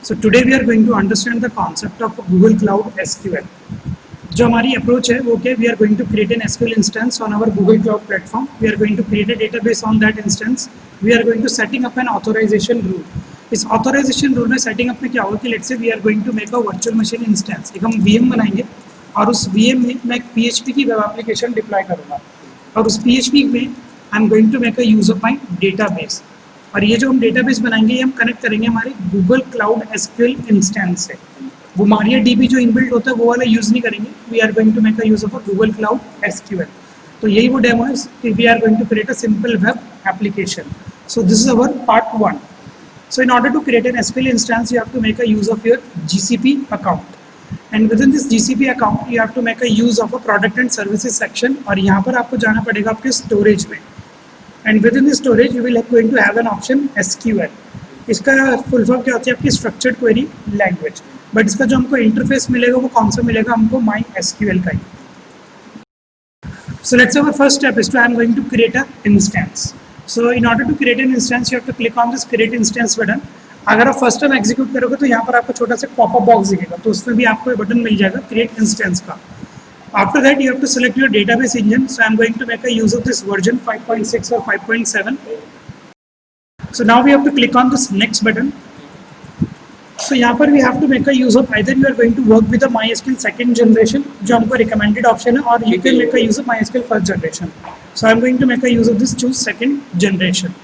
So today we are going to understand the concept of Google Cloud SQL. जो हमारी approach है वो क्या, we are going to create an SQL instance on our Google cloud platform. We are going to create a database on that instance. We are going to setting up an authorization rule. इस authorization rule में setting up में क्या होगा कि let's say we are going to make a virtual machine instance. एक हम VM बनाएंगे और उस वीएम में मैं एक पीएचपी की वेब एप्लीकेशन डिप्लॉय करूँगा और उस पीएचपी में I am going to make a use of my database. और ये जो हम डेटाबेस बनाएंगे ये हम कनेक्ट करेंगे हमारे गूगल क्लाउड एसक्यूएल इंस्टेंस से. वो मारिया डीबी जो इनबिल्ट होता है वो वाला यूज़ नहीं करेंगे. We are going to make a use of a Google cloud SQL. तो यही वो डेमो है कि we are going to create a simple web application. So this is our part 1. So in order to create an SQL instance, you have to make a use of your GCP account. And within this GCP account, you have to make a use of a product and services section. और यहाँ पर आपको जाना पड़ेगा आपके storage में. And within the storage, you will going to have an option SQL. इसका full form क्या होती है आपकी स्ट्रक्चर्ड क्वेरी लैंग्वेज. बट इसका जो हमको इंटरफेस मिलेगा वो कौन सा मिलेगा हमको MySQL का ही. So let's say our first step is to I am going to create a instance. So in order to create an instance, you have to click on this create instance button. अगर आप first time execute करोगे तो यहाँ पर आपको छोटा सा popup box दिखेगा, तो उसमें भी आपको बटन मिल जाएगा क्रिएट इंस्टेंस का. After that, you have to select your database engine. So I'm going to make a use of this version 5.6 or 5.7. So now we have to click on this next button. So यहाँ पर we have to make a use of either you are going to work with the MySQL second generation, जो हमको recommended option है, और you can make a use of MySQL first generation. So I'm going to make a use of this choose second generation.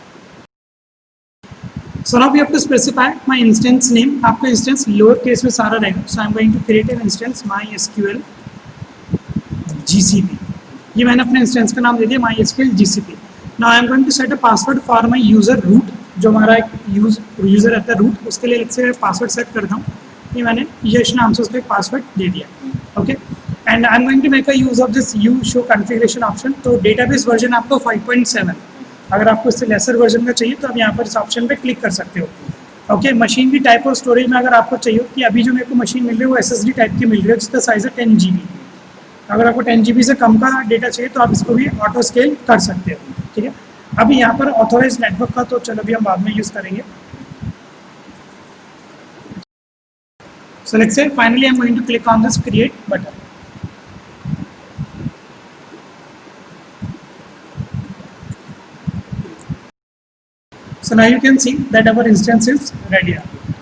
So now we have to specify my instance name. आपका instance lower case में सारा रहेगा. So I'm going to create an instance MySQL GCP. ये मैंने अपने instance का नाम दे दिया MySQL GCP. Now I am going to set a password for my user root. जो हमारा एक यूज़र रहता है रूट, उसके लिए से पासवर्ड सेट करता हूँ. ये मैंने यश नाम से उसको एक पासवर्ड दे दिया. Okay. And I am going to make a use of this you show configuration option. तो डेटाबेस वर्जन आपको 5.7. अगर आपको इससे लेसर वर्जन का चाहिए तो आप यहाँ पर इस ऑप्शन पे क्लिक कर सकते हो. ओके. मशीन की टाइप और स्टोरेज में अगर आपको चाहिए कि अभी जो मेरे को मशीन मिल रही है वो SSD टाइप की मिल रही है जिसका साइज़ है 10 GB. अगर आपको 10 GB से कम का डेटा चाहिए तो आप इसको भी ऑटो स्केल कर सकते हो. ठीक है. अभी यहाँ पर ऑथोराइज नेटवर्क का तो चलो अभी हम बाद में यूज़ करेंगे. So let's say finally I'm going to click on this create button. So now you can see that our instance is ready.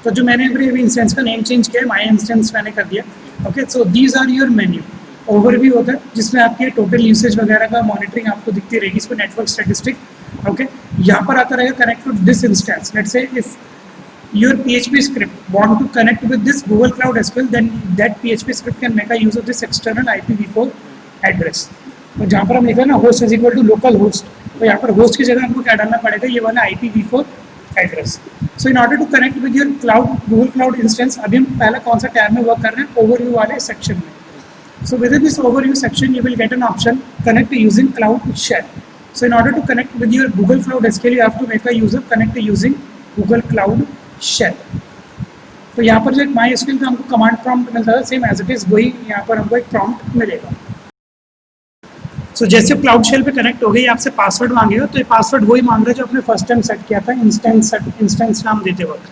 तो जो मैंने अभी इंस्टेंस का नेम चेंज किया है माई इंस्टेंस मैंने कर दिया. Okay. So these are your menu. Overview होता है जिसमें आपके टोटल यूसेज वगैरह का मॉनिटरिंग आपको दिखती रहेगी. इसमें नेटवर्क स्टैटिस्टिक. ओके. यहाँ पर आता रहेगा connect to this instance. Let's say if your PHP script want to connect with this Google Cloud SQL, then that PHP script can make a use of this external IPv4 address. तो जहाँ पर हम लिख रहे हैं ना host is equal to local host, तो यहाँ पर host की जगह हमको क्या डालना पड़ेगा, ये वाला IPv4 address. So in order to connect with your cloud Google Cloud instance, अभी हम पहला कौन सा टैब में वर्क कर रहे हैं, overview वाले सेक्शन में. So within this overview section, you will get an option connect using Cloud Shell. So in order to connect with your Google Cloud SQL, you have to make a user connect using Google Cloud Shell. तो यहाँ पर जो एक MySQL का हमको command prompt मिलता है same as it is वही यहाँ पर हमको एक प्रॉम्प्ट मिलेगा. सो जैसे क्लाउड शेल पे कनेक्ट हो गई आपसे पासवर्ड मांगेगा, तो ये पासवर्ड वही मांग रहा है जो आपने फर्स्ट टाइम सेट किया था इंस्टेंस नाम देते वक्त.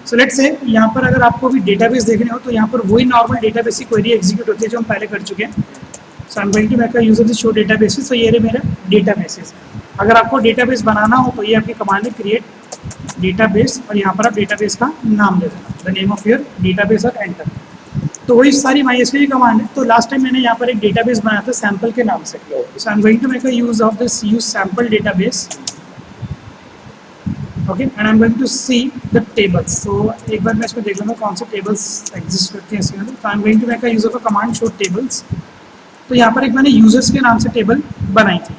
सो लेट्स से यहाँ पर अगर आपको भी डेटाबेस देखने हो तो यहाँ पर वही नॉर्मल डेटाबेस की क्वेरी एग्जीक्यूट होती है जो हम पहले कर चुके हैं. So I am going to make a use of this show databases. तो ये रहे मेरा डेटाबेसेस. अगर आपको डेटाबेस बनाना हो तो ये आपकी कमांड है क्रिएट डेटाबेस और यहाँ पर आप डेटाबेस का नाम दे देना, the name of your database और एंटर. तो वही सारी MySQL की कमांड है. तो लास्ट टाइम मैंने यहाँ पर एक डेटाबेस बनाया था सैम्पल के नाम से. So I am going to make a use of this use sample database. Okay. And I am going to see the tables. सो एक बार मैं इसमें देख लूँगा कौन से टेबल्स एग्जिस्ट करते हैं इसके अंदर. तो I am going to make a use of a command show tables. तो यहाँ पर एक मैंने यूजर्स के नाम से टेबल बनाई थी.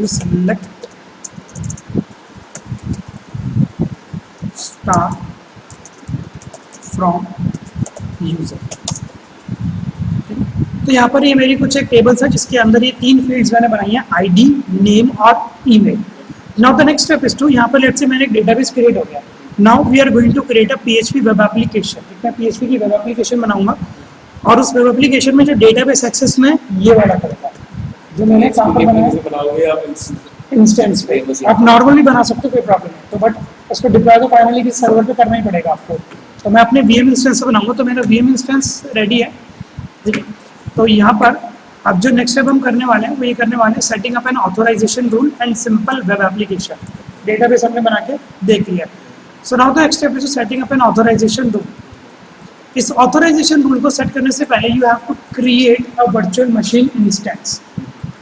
Select star from user. तो यहाँ पर ये मेरी कुछ एक टेबल्स है जिसके अंदर ये 3 फील्ड्स मैंने बनाई है, आईडी, नेम और email. Now the next step is to यहाँ पर लेट्स से मैंने एक डेटाबेस क्रिएट हो गया. Now we are going to create a PHP web application. मैं PHP की वेब एप्लीकेशन बनाऊंगा और उस वेब एप्लीकेशन में जो डेटाबेस एक्सेस में ये वाला करेगा जो मैंने कहाँ पर बनाया इंस्टेंस पे. आप नॉर्मली बना सकते हो, कोई प्रॉब्लम नहीं. तो बट उसको डिप्लॉय तो फाइनली किसी सर्वर पे करना ही पड़ेगा आपको। तो मैं अपने VM इंस्टेंस से बनाऊंगा, तो मेरा VM इंस्टेंस रेडी है, ठीक है। तो यहाँ पर अब जो नेक्स्ट स्टेप हम करने वाले हैं वो ये करने वाले हैं, setting up an authorization rule and simple web application. Database हमने बना के देख लिया। So now the next step is setting up an authorization rule. इस ऑथराइजेशन रूल को सेट करने से पहले you have to create a virtual machine instance,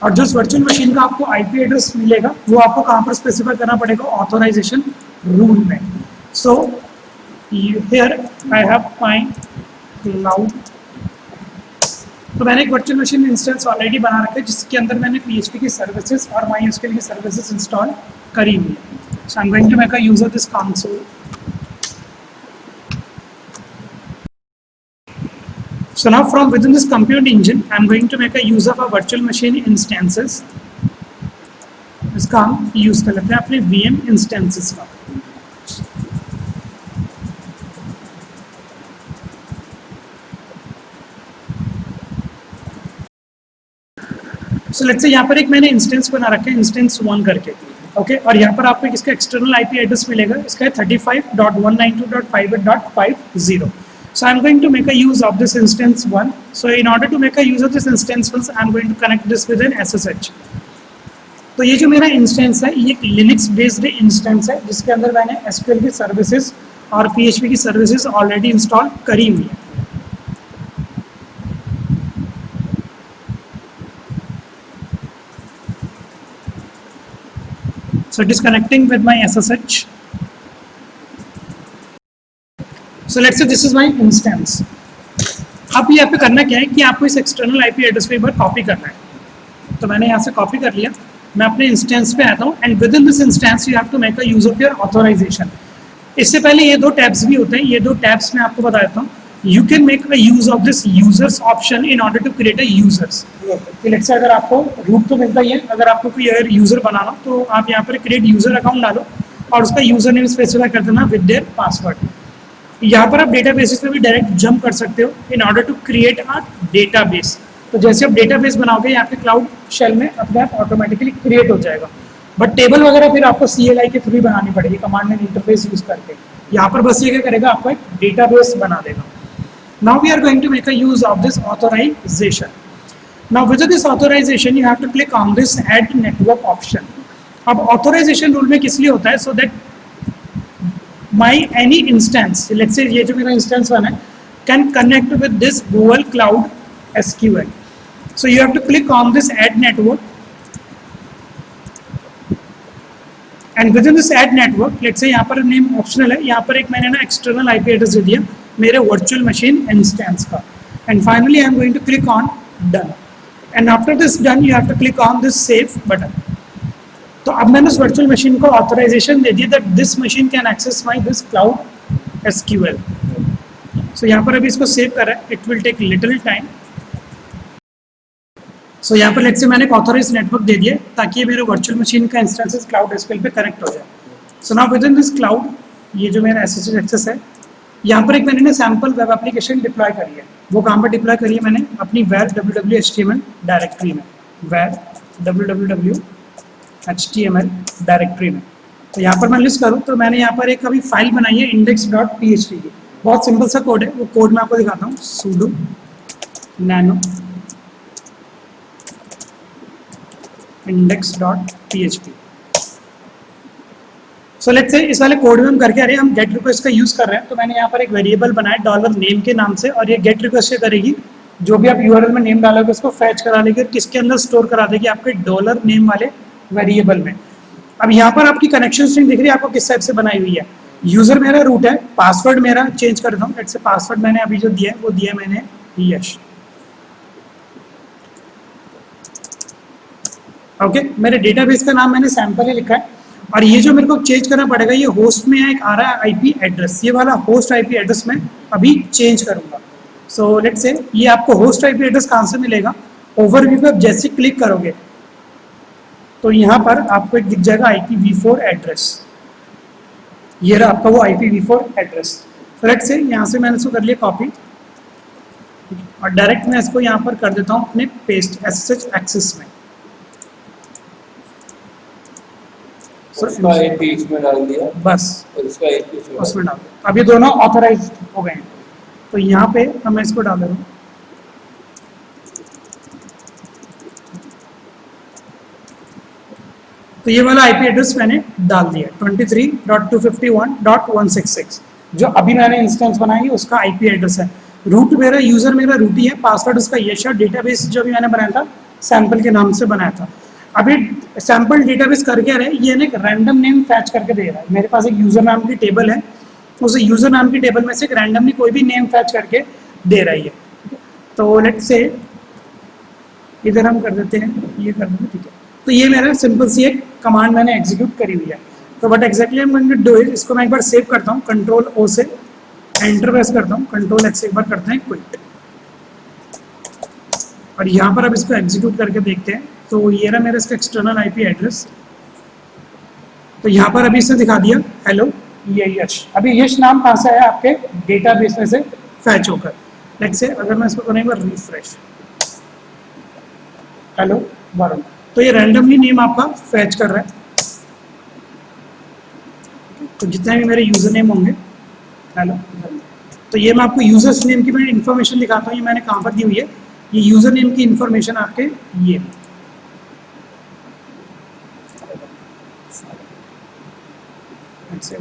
और जो वर्चुअल मशीन का आपको IP एड्रेस मिलेगा वो आपको कहाँ पर स्पेसिफाई करना पड़ेगा, ऑथराइजेशन रूल में। So here I have my cloud. तो मैंने एक वर्चुअल मशीन इंस्टेंस ऑलरेडी बना रखा है जिसके अंदर मैंने PHP की सर्विसेज और MySQL की सर्विसेज इंस्टॉल करी हुई है। So I am going to make a use of this console. So now from within this compute engine, I am going to make a use of a virtual machine instances. इसका हम use कर लेते हैं अपने VM instances का। So let's say यहाँ पर एक मैंने इंस्टेंस बना रखा है, इंस्टेंस 1 करके, ओके। और यहाँ पर आपको इसका एक्सटर्नल IP एड्रेस मिलेगा, इसका है 35.192.5.50. So I'm going to make a use of this instance 1. So in order to make a use of this instance 1, I'm going to connect this with an SSH. तो ये जो मेरा instance है ये एक लिनक्स बेस्ड इंस्टेंस है जिसके अंदर मैंने SQL की सर्विसेज और PHP की सर्विसेज ऑलरेडी इंस्टॉल करी हुई है। So it is connecting with my SSH. So let's say this is my instance. अब यहाँ पे करना क्या है कि आपको इस एक्सटर्नल IP एड्रेस पे एक बार कॉपी करना है। तो मैंने यहाँ से कॉपी कर लिया, मैं अपने इंस्टेंस पे आता हूँ and within this instance you have to make a use of your authorization. इससे पहले ये दो टैब्स भी होते हैं, ये दो टैब्स मैं आपको बता देता हूँ। You can make a use of this users option in order to create a users. Let's say अगर आपको रूट तो मिलता ही है, अगर आपको कोई अगर यूजर बनाना तो आप यहाँ पर क्रिएट यूजर अकाउंट डालो और उसका यूजर नेम स्पेसिफाई कर देना विद देयर पासवर्ड। यहाँ पर आप डेटाबेसेस पे भी डायरेक्ट जंप कर सकते हो in order to create a database. तो जैसे आप डेटाबेस बनाओगे यहाँ पे क्लाउड शेल में अपने आप ऑटोमेटिकली क्रिएट हो जाएगा, बट टेबल वगैरह फिर आपको CLI के थ्रू बनानी पड़ेगी कमांड एंड इंटरफेस यूज करके। यहाँ पर बस ये क्या करेगा, आपको एक डेटाबेस बना देगा। Now we are going to make a use of this authorization. Now with this authorization you have to click on this add network option. अब ऑथराइजेशन रूल में किस लिए होता है, so that my any instance, let's say ये जो मेरा instance one है, can connect with this Google Cloud SQL. So you have to click on this add network, and within this add network, let's say यहाँ पर name optional है, यहाँ पर एक मैंने ना external IP address दे दिया मेरे virtual machine instance का, and finally I am going to click on done, and after this done you have to click on this save button. तो अब मैंने उस वर्चुअल मशीन को ऑथराइजेशन दे दिया that this machine can access my this cloud SQL. So यहाँ पर अभी इसको सेव कर रहा है, it will take little time. So यहाँ पर लेट्स से मैंने एक ऑथराइज्ड नेटवर्क दे दिया ताकि ये मेरे वर्चुअल मशीन का इंस्टेंसेस क्लाउड SQL पे कनेक्ट हो जाए। So now with in this cloud ये जो मेरा SSH एक्सेस है, यहाँ पर एक मैंने ना सैम्पल वेब एप्लीकेशन डिप्लॉय करी है। वो कहाँ पर डिप्लॉय करी है मैंने, अपनी var www.html डायरेक्टरी में, var www.html डायरेक्टरी में। तो यहाँ पर मैं लिस्ट करूँ तो मैंने यहाँ पर एक अभी फाइल बनाई है index.php की, बहुत सिंपल सा कोड है, वो कोड मैं आपको दिखाता हूँ। sudo nano index.php। So let's say इस वाले कोड में हम करके आ रहे हैं, हम गेट रिक्वेस्ट का यूज कर रहे हैं। तो मैंने यहाँ पर एक वेरिएबल बनाया $name के नाम से, और ये गेट रिक्वेस्ट करेगी, जो भी आप URL में नेम डालोगे उसको फैच करा लेगी और किसके अंदर स्टोर करा देगी, आपके $name वाले वेरिएबल में। अब यहाँ पर आपकी कनेक्शन स्ट्रिंग दिख रही है आपको किस टाइप से बनाई हुई है। यूजर मेरा रूट है, पासवर्ड मेरा चेंज कर देता हूँ। लेट्स से पासवर्ड मैंने अभी जो दिया है वो दिया मैंने यश। ओके, मेरे डेटाबेस का नाम मैंने सैंपल ही लिखा है, और ये जो मेरे को चेंज करना पड़ेगा, ये होस्ट में एक आ रहा है IP एड्रेस, ये वाला होस्ट IP एड्रेस में अभी चेंज करूंगा। सो लेट्स से ये आपको होस्ट IP एड्रेस कहाँ से मिलेगा, ओवरव्यू पे आप जैसे क्लिक करोगे तो यहाँ पर आपको एक दिख जाएगा IPv4 एड्रेस, ये रहा आपका वो IPv4 एड्रेस। तो लेट्स से यहाँ से मैंने इसको कर लिया कॉपी, और डायरेक्ट मैं इसको यहाँ पर कर देता हूँ अपने पेस्ट SSH एक्सेस में। उसका आईपी इसमें डाल दिया, बस और इसका आईपी उसमें डाल दिया। अब ये दोनों ऑथराइज हो गए हैं। तो यहाँ पे अब मैं इसको डाल रहा हूँ। तो ये वाला आईपी एड्रेस मैंने डाल दिया 23.251.166 जो अभी मैंने इंस्टेंस बनाई है उसका आईपी एड्रेस है। रूट मेरा यूजर मेरा रूट ही है, पासवर्ड उसका यश है, डेटाबेस जो भी मैंने बनाया था सैंपल के नाम से बनाया था। अभी सैंपल डेटाबेस कर क्या रहा है, ये एक रैंडम नेम फैच करके दे रहा है। मेरे पास एक यूजर नाम की टेबल है, उस यूजर नाम की टेबल में से एक रैंडमली कोई भी नेम फैच करके दे रही है। तो लेट्स से इधर हम कर देते हैं, ये कर देते हैं, ठीक है। तो ये मेरा सिंपल सी एक कमांड मैंने एग्जीक्यूट करी हुई है। तो but exactly I'm going to do it, इसको मैं एक बार सेव करता हूँ, कंट्रोल ओ से एंटर प्रेस करता हूँ, कंट्रोल एक्स एक बार करते हैं क्विट, और यहाँ पर अब इसको एग्जीक्यूट करके देखते हैं। तो ये रहा मेरा इसका एक्सटर्नल आईपी एड्रेस। तो यहाँ पर अभी इसने दिखा दिया हेलो ये यश। अभी यश नाम कहाँ से आया, आपके डेटाबेस में से फैच होकर। लेट्स से अगर मैं इसको करूँ एक बार रिफ्रेश, हेलो वरुण, तो ये रैंडमली नेम आपका फैच कर रहा है। तो जितने भी मेरे यूजर नेम होंगे, हेलो, तो ये मैं आपको यूजर्स नेम की मैं इन्फॉर्मेशन दिखाता हूँ। ये मैंने कहाँ पर दी हुई है, ये यूजर नेम की इन्फॉर्मेशन आपके ये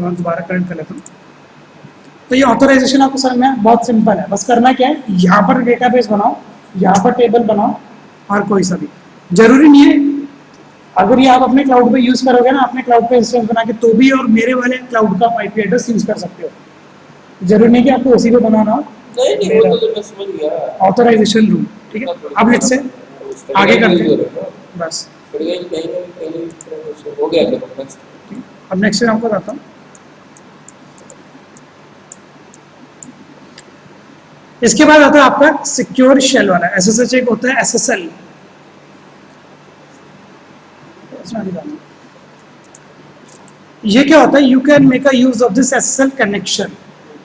मैं दोबारा करेक्ट कर लेता हूँ। तो ये ऑथराइजेशन आपको समझ में बहुत सिंपल है, बस करना क्या है, यहाँ पर डेटाबेस बनाओ, यहाँ पर टेबल बनाओ, और कोई सा भी जरूरी नहीं है। अगर ये आप अपने क्लाउड पे यूज करोगे ना, अपने क्लाउड पे इंस्टेंस बना के, तो भी और मेरे वाले क्लाउड का आईपी एड्रेस यूज कर सकते हो। जरूरी नहीं कि आपको उसी को बनाना हो। नहीं वो तो मैं समझ गया, ऑथराइजेशन रूल, ठीक है। अब लेट्स से आगे करते हैं, बस हो गया। अब नेक्स्ट मैं आपको बताता हूँ। इसके बाद आता है आपका सिक्योर शेल वाला, एसएसएच एक होता है एसएसएल। ये क्या होता है, you can make a use of this SSL connection.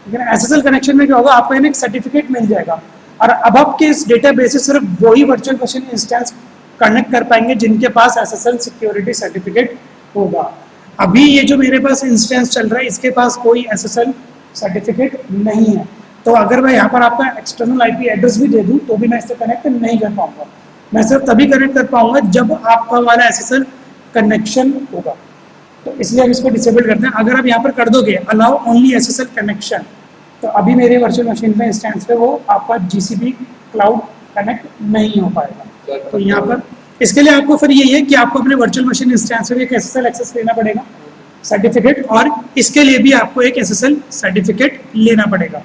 SSL connection में क्या होगा, आपको एक सर्टिफिकेट मिल जाएगा, और अब आपके इस डेटाबेस से सिर्फ वही वर्चुअल मशीन इंस्टेंस कनेक्ट कर पाएंगे जिनके पास एसएसएल सिक्योरिटी सर्टिफिकेट होगा। अभी ये जो मेरे पास इंस्टेंस चल रहा है, इसके पास कोई एसएसएल सर्टिफिकेट नहीं है। तो अगर मैं यहाँ पर आपका एक्सटर्नल आईपी एड्रेस भी दे दूँ तो भी मैं इससे कनेक्ट नहीं कर पाऊंगा। मैं सिर्फ तभी कनेक्ट कर पाऊंगा जब आपका वाला एसएसएल कनेक्शन होगा। तो इसलिए हम इसको डिसेबल करते हैं। अगर आप यहाँ पर कर दोगे अलाउ ओनली एसएसएल कनेक्शन, तो अभी मेरे वर्चुअल मशीन पे इंस्टेंस पे वो आपका जीसीपी क्लाउड कनेक्ट नहीं हो पाएगा। तो यहाँ पर इसके लिए आपको फिर यही है कि आपको अपने वर्चुअल मशीन इंस्टेंस पे एक एसएसएल एक्सेस लेना पड़ेगा सर्टिफिकेट, और इसके लिए भी आपको एक एसएसएल सर्टिफिकेट लेना पड़ेगा।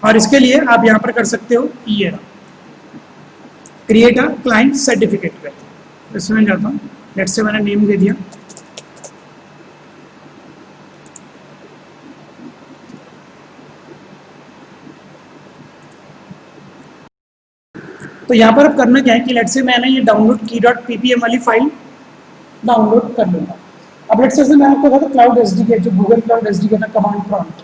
और इसके लिए आप यहाँ पर कर सकते हो ये क्रिएट अ क्लाइंट सर्टिफिकेट पे, इसमें जाता हूँ। लेट्स से मैंने नेम दे दिया, तो यहाँ पर अब करना क्या है कि लेट्स से मैंने ये डाउनलोड की.ppm वाली फाइल डाउनलोड कर लूँगा। अब लेट्स से मैं आपको बताता हूँ क्लाउड एसडीके, जो गूगल क्लाउड एसडीके का कमांड प्रॉम्प्ट,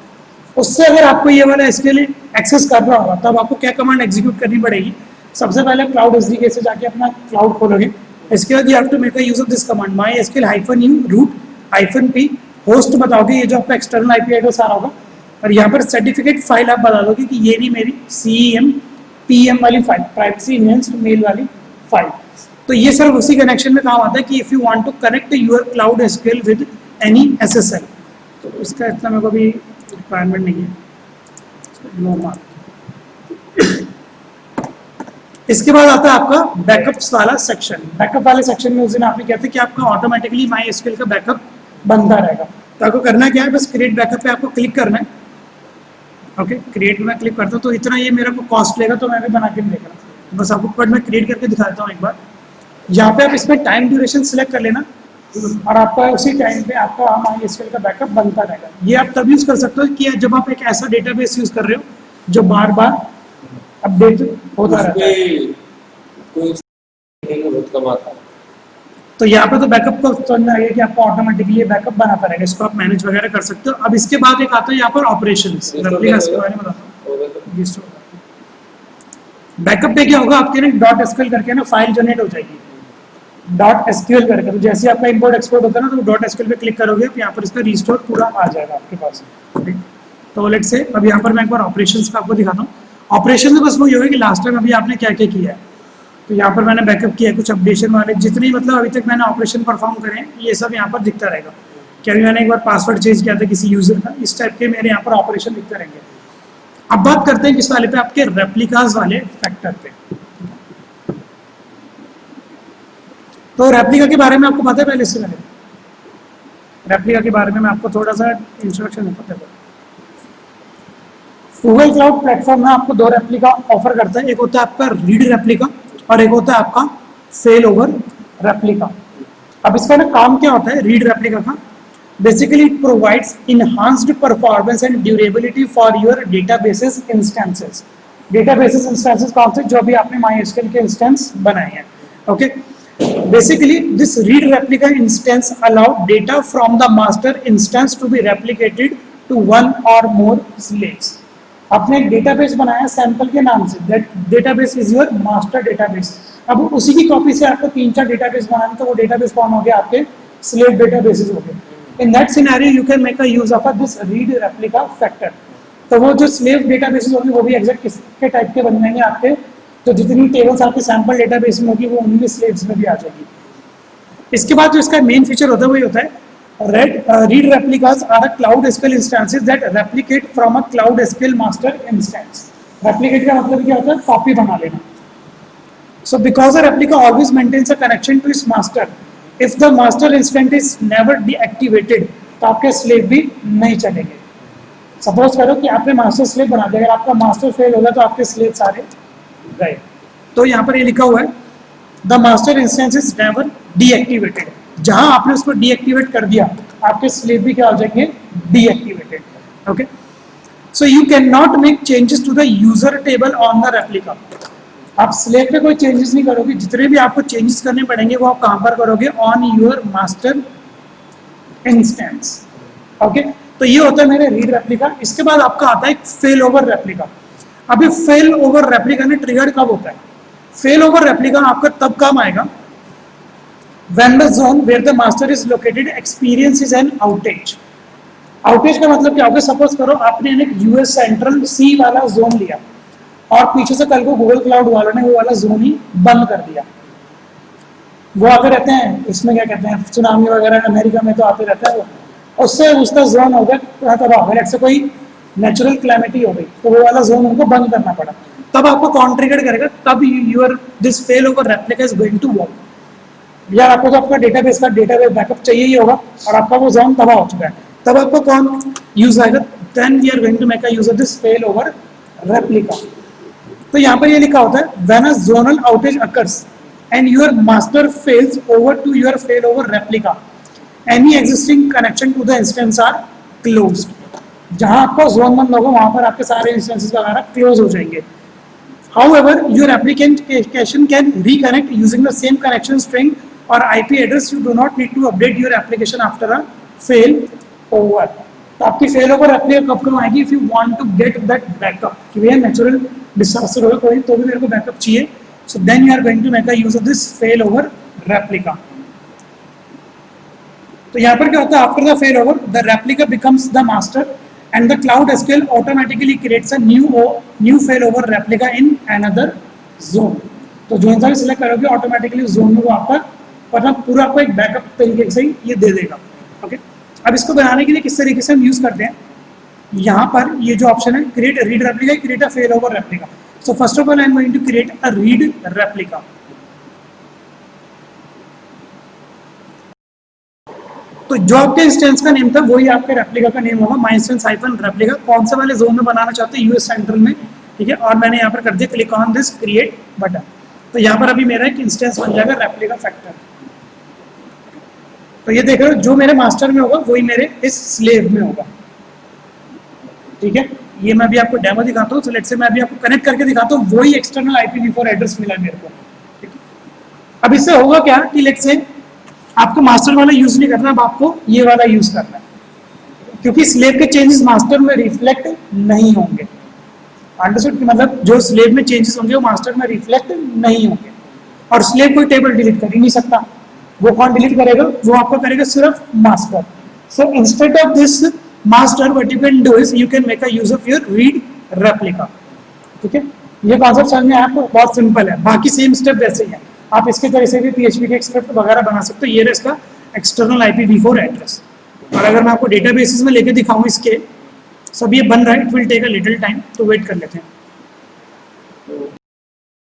उससे अगर आपको ये वाला इसके लिए एक्सेस करना होगा तब आपको क्या कमांड एग्जीक्यूट करनी पड़ेगी। सबसे पहले क्लाउड एसडीके से जाके अपना क्लाउड खोलोगे, इसके बाद you have to make a use of this command mysql-u root-p host बताओगे, ये जो आपका एक्सटर्नल आईपी एड्रेस आ रहा होगा, और यहाँ पर सर्टिफिकेट फाइल आप बता दोगे कि ये नहीं मेरी CEM/PM वाली फाइल, प्राइवेसी इन्हेंस्ड मेल वाली फाइल। तो ये सिर्फ उसी कनेक्शन में काम आता है कि if you want to connect your cloud SQL with any SSL, तो इसका इतना मेरे को भी रिक्वायरमेंट नहीं है। इसके बाद आता है आपका बैकअप्स वाला सेक्शन। बैकअप वाले सेक्शन में उस दिन आपने कहते हैं कि आपका ऑटोमेटिकली MySQL का बैकअप बनता रहेगा। तो आपको करना क्या है, बस क्रिएट बैकअप पे आपको क्लिक करना है। ओके, क्रिएट में क्लिक करता हूँ तो इतना ये मेरे को कॉस्ट लेगा, तो मैं भी बना के देख रहा हूँ। बस आपको पर मैं क्रिएट करके दिखाता हूँ एक बार। यहाँ पे आप इसमें टाइम ड्यूरेशन सिलेक्ट कर लेना, और आपका उसी टाइम पे आपका MySQL का बैकअप बनता रहेगा। ये आप तब यूज़ कर सकते हो कि जब आप एक ऐसा डेटाबेस यूज़ कर रहे हो जो बार बार अपडेट होता रहता है। तो यहाँ पे तो बैकअप को समझना है कि आपको ऑटोमेटिकली बैकअप बनाता रहेगा, इसको आप मैनेज वगैरह कर सकते हो। अब इसके बाद एक आता है यहाँ पर ऑपरेशंस, के बारे में बताता हूँ। बैकअप पे क्या होगा, आपके ना .sql करके ना फाइल जनरेट हो जाएगी। डॉट एसक्यूएल करके, तो जैसे आपका इंपोर्ट एक्सपोर्ट होता है ना, तो डॉट एसक्यूएल पे क्लिक करोगे तो यहाँ पर इसका रिस्टोर पूरा आ जाएगा आपके पास, ठीक। तो लेट्स से अब यहाँ पर मैं एक बार ऑपरेशंस का आपको दिखाता हूँ। ऑपरेशन में बस वही होगा कि लास्ट टाइम अभी आपने क्या क्या किया है। तो यहाँ पर मैंने बैकअप किया है, कुछ अपडेशन वाले जितने मतलब अभी तक मैंने ऑपरेशन परफॉर्म करे हैं ये सब यहाँ पर दिखता रहेगा। कि अभी मैंने एक बार पासवर्ड चेंज किया था किसी यूजर का, इस टाइप के मेरे यहाँ पर ऑपरेशन दिखते रहेंगे। अब बात करते हैं किस वाले पे, आपके रेप्लिकास वाले फैक्टर पे। तो रेप्लिका के बारे में आपको पता है पहले से? मैंने रेप्लिका के बारे में मैं आपको थोड़ा सा इंट्रोडक्शन देता हूँ। गूगल क्लाउड प्लेटफॉर्म में आपको दो रेप्लिका ऑफर करता है, एक होता है आपका रीड रेप्लिका और एक होता है आपका फेल ओवर रेप्लिका। अब इसका ना काम क्या होता है रीड रेप्लिका का? Basically it provides enhanced performance and durability for your databases instances. Databases instances कौन से? जो भी आपने MySQL के इंस्टेंस बनाए हैं, okay. Basically, this read replica instance allow data from the master instance to be replicated to one or more slaves. आपने एक डेटाबेस बनाया सैंपल के नाम से, that database is your master database. अब उसी की कॉपी से आपको 3-4 डेटाबेस बनाना, तो वो डेटाबेस कौन हो गया? आपके स्लेव डेटाबेसेस हो गए। In that scenario you can make a use of this read replica factor. तो वो जो स्लेव डेटाबेसेस होंगे वो भी एग्जैक्ट किसके टाइप के बन जाएंगे आपके? तो जितनी टेबल्स आपके सैंपल डेटाबेस में होगी वो उनमें स्लेव्स में भी आ जाएगी। इसके बाद जो इसका मेन फीचर होता है वही होता है read replicas are a cloud SQL instances that replicate from a cloud SQL master instance. Replicate का मतलब क्या होता है? कॉपी बना लेना। So because a replica always maintains a connection to its master, if the master instance is never deactivated, तो आपके slave भी नहीं चलेंगे। सपोज करो कि आपने मास्टर स्लेव बना दिया, अगर आपका मास्टर फेल होगा तो आपके स्लेव सारे गए। तो यहाँ पर ये लिखा हुआ है the master instance is never deactivated. जहां आपने उसको डीएक्टिवेट कर दिया आपके स्लेव भी क्या हो जाएंगे? Deactivated, okay. So you can not make changes to the user table on the replica. आप स्लेव पे कोई चेंजेस नहीं करोगे, जितने भी आपको चेंजेस करने पड़ेंगे वो आप कहां पर करोगे? On your master instance, okay. तो ये होता है मेरे रीड रेप्लिका। इसके बाद आपका आता है फेल ओवर रेप्लिका। अभी फेल ओवर रेप्लिका ने ट्रिगर्ड कब होता है? फेल ओवर रेप्लिका आपका तब काम आएगा when the zone where the master is located experiences an outage। outage का मतलब क्या होगा? सपोज करो आपने एक यूएस सेंट्रल सी वाला जोन लिया और पीछे से कल को गूगल क्लाउड वालों ने वो वाला जोन ही बंद कर दिया। वो आते रहते हैं, इसमें क्या कहते हैं, सुनामी वगैरह अमेरिका में तो आते रहता है वो, उससे उसका जोन हो गया तबाह हो गया। ऐसे कोई नेचुरल क्लैमिटी हो गई तो वो वाला जोन उनको बंद करना पड़ा, तब आपको कौन ट्रिगर करेगा? तब your this fail over replica is going to work. यार आपको तो आपका डेटाबेस बैकअप चाहिए ही होगा और आपका वो जोन तबाह हो चुका है, तब आपको कौन यूज आएगा? Then we are going to make a use of this fail over replica. तो यहाँ पर ये लिखा होता है when a zonal outage occurs and your master fails over to your fail over replica, any existing connection to the instance are closed. जहां आपका zone बंद होगा वहां पर आपके सारे इंस्टेंसेस वगैरह क्लोज हो जाएंगे। However, your application can reconnect using the same connection string or IP address. You do not need to update your application after a fail over। तो आपकी फेल ओवर रेप्लिका कब आएगी? If you want to get that backup, कि भैया natural disaster होगा कोई तो भी मेरे को बैकअप चाहिए, so then you are going to make a use of this fail over replica. तो यहाँ पर क्या होता है? After the fail over the replica becomes the master and the cloud SQL automatically creates a new failover replica in another zone। तो zone सा भी select करोगे ऑटोमेटिकली जोन में वो आपका मतलब पूरा आपको एक बैकअप तरीके से ये दे देगा, ओके। अब इसको बनाने के लिए किस तरीके से हम यूज करते हैं? यहाँ पर ये जो ऑप्शन है create read replica, create a fail over replica. So first of all I am going to create a read replica. तो जो आपके इंस्टेंस का नेम था वही आपके रेप्लिका का नेम होगा, माई इंस्टेंस हाइफन रेप्लिका। कौन से वाले जोन में बनाना चाहते हैं? यूएस सेंट्रल में, ठीक है। और मैंने यहाँ पर कर दिया click on this create button. तो यहाँ पर अभी मेरा एक इंस्टेंस बन जाएगा रेप्लिका फैक्टर। तो ये देख रहे हो जो मेरे मास्टर में होगा वही मेरे इस स्लेव में होगा, ठीक है। ये मैं अभी आपको डेमो दिखाता हूँ। तो लेट्स से मैं अभी आपको कनेक्ट करके दिखाता हूँ, वही एक्सटर्नल IPv4 एड्रेस मिला मेरे को, ठीक है। अब इससे होगा क्या कि लेट्स से आपको मास्टर वाला यूज नहीं करना, अब आपको ये वाला यूज करना है, क्योंकि स्लेव के चेंजेस मास्टर में रिफ्लेक्ट नहीं होंगे। अंडरस्टूड? मतलब जो स्लेव में चेंजेस होंगे वो मास्टर में रिफ्लेक्ट नहीं होंगे। और स्लेव कोई टेबल डिलीट कर ही नहीं सकता, वो कौन डिलीट करेगा? वो आपका करेगा सिर्फ master. So instead of this master what you can do is you can make a use of your read replica. ठीक है, ये कॉन्सेप्ट समझ में आपको बहुत सिंपल है. बाकी सेम स्टेप वैसे ही है. आप इसके तरह से भी PHP के स्क्रिप्ट वगैरह बना सकते हो. ये रहा इसका एक्सटर्नल IPv4 एड्रेस. और अगर मैं आपको डेटाबेसेस में लेके दिखाऊं इसके सब ये बन रहा है, it will take a little time, तो वेट कर लेते हैं.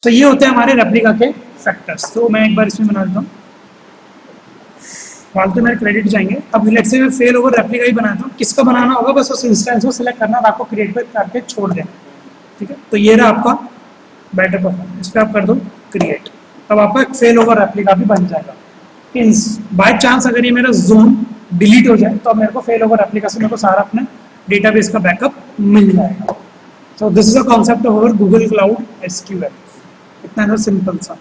तो ये होते हैं हमारे रेप्लिका के फैक्टर्स. तो मैं एक बार इसमें बना देता हूँ. फालतू मेरे क्रेडिट जाएंगे. अब लेट्स से मैं फेल ओवर रेप्लिका ही बनाता हूँ. किसका बनाना होगा? बस उस इंस्टेंस को सिलेक्ट करना और आपको क्रिएट पे करके छोड़ देना. ठीक है, तो ये रहा आपका बेटर परफॉर्मेंस. इस पर आप कर दो क्रिएट. तब आपका एक फेल ओवर रेप्लिका भी बन जाएगा. बाय चांस अगर ये मेरा जोन डिलीट हो जाए तो अब मेरे को फेल ओवर रेप्लिका से मेरे को सारा अपने डेटाबेस का बैकअप मिल जाएगा. सो this is a concept over Google cloud SQL. इतना सिंपल सा.